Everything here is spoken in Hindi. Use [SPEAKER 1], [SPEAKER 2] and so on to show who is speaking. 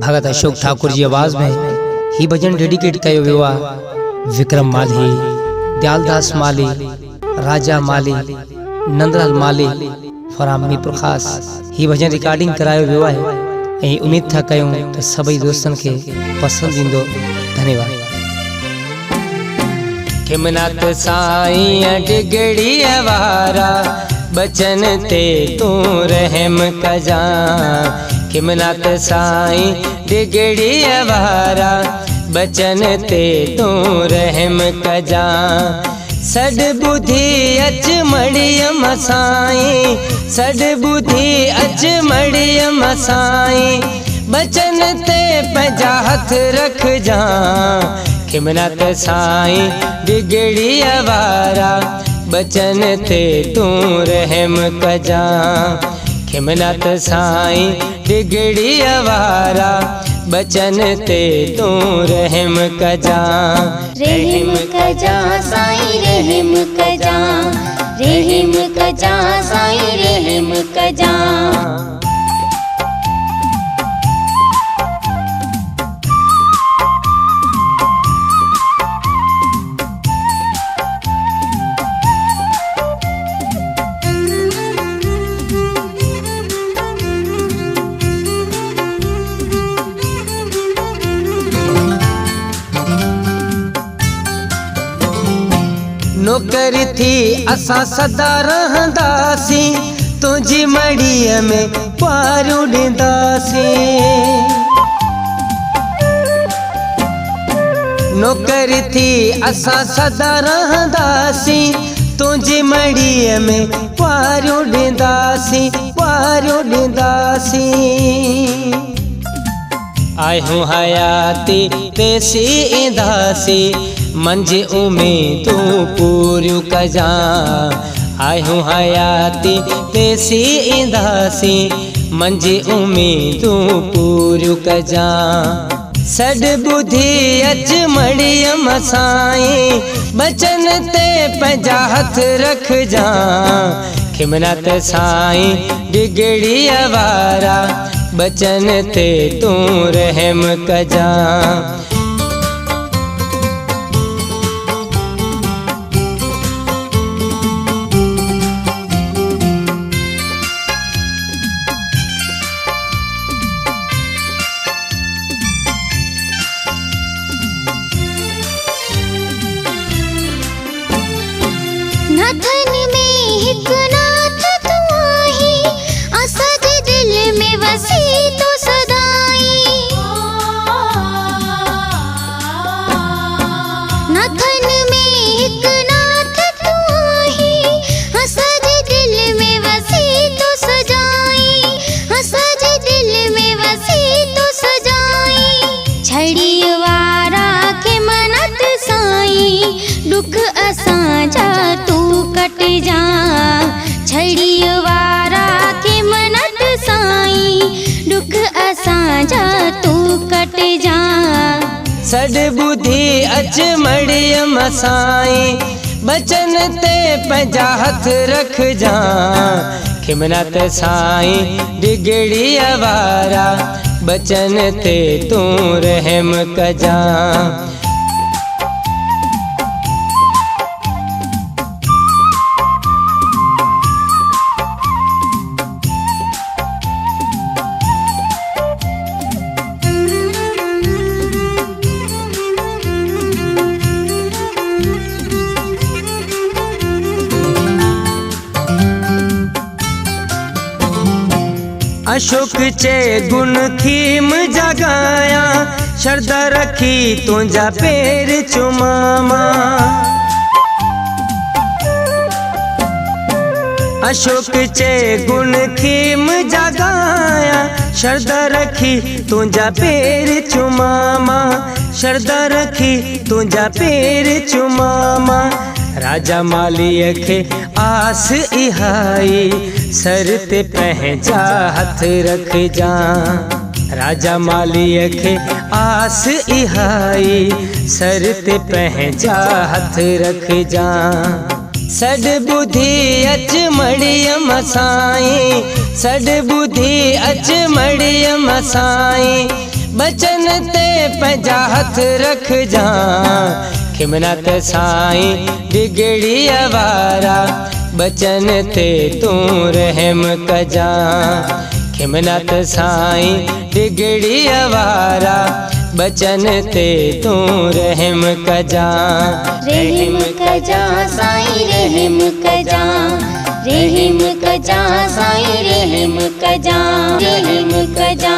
[SPEAKER 1] भगत अशोक ठाकुर जी आवाज में ही भजन डेडिकेट कयो वियो आहे। विक्रम माली, दयालदास माली, राजा माली, नंदलाल माली, फरामी प्रकाश ही भजन रिकॉर्डिंग करायो वियो आहे ऐं उम्मीद था कयूं त सभई दोस्तन के पसंद ईंदो। धन्यवाद। खिमनाथ साईं डिगड़ी वारा बचन ते तू रहम कजा। खिमनाथ साईं डिगड़ी वारा बचन ते तू रहम कजा। सड बुधी अच मड़ियम साईं, सड बुधी अच मड़ियम साईं, बचन ते पंहिंजा हथ रख जा। खिमनाथ साईं डिगड़ी वारा बचन ते तू रहम कजा। खिमनाथ साईं डिगड़ी वारा बचन ते तू रहम कजा।
[SPEAKER 2] रहम कजा साईं रहम कजा, रहम कजा साईं रहम कजा।
[SPEAKER 1] नौकर थी असां सदा रहंदासी, तुझी मड़ीअ में पारू ॾींदासी। नौकर थी असां सदा रहंदासी, तुझी मड़ीअ में पारू ॾींदासी, पारू ॾींदासी। आयूं हयाती पेसी ईंदासी, मंझि उम्मीदूं पूरियूं कजा। आयूं हयाती पेसी ईंदासी, मंझि उम्मीदूं पूरियूं कजा। सड बुधी अच मड़ियम साईं, बचन ते पंहिंजा हथ रख जा। खिमनाथ साईं डिगड़ी वारा बचन ते तू रहम कजा।
[SPEAKER 2] नथन में हिक नाथ तू आही, असां जे दिल में वसी तो सदाई। नथन में हिक नाथ तू आही, असां जे दिल में वसी तो सजाई, असां जे दिल में वसी तो सजाई। छड़ी वारा खिमनाथ साईं, दुख असां जा तू कट जा। छड़ी वारा खिमनाथ साईं, दुख असां जा तू कट जा।
[SPEAKER 1] सड बुधी अच मड़ियम साईं, बचन ते पंहिंजा हथ रख जा। खिमनाथ साईं डिगड़ी वारा बचन ते तू रहम कजा। अशोक चे गुण खीम जगाया, शरदा रखी तुझा पैर चुमामा। अशोक चे गुण खीम जगाया, शरदा रखी तुझा पैर चुमामा, शरदा रखी तुझा पैर चुमामा। राजा मालीअ खे आस इहाई, सर ते पंहिंजा हथ रख जा। राजा मालीअ खे आस इहाई, सर ते पंहिंजा हथ रख जा। सड बुधी अच मड़ियम साईं, सड बुधी अच मड़ियम साईं, बचन ते पंहिंजा हथ रख जा खिमनाथ साईं बिगड़ी अवारा बचन ते तू रहम कजा खिमनाथ साईं बिगड़ी अवारा बचन ते तू रहम कजा
[SPEAKER 2] रहम कजा साईं रहम कजा रहम कजा साईं रहम कजा रहम कजा।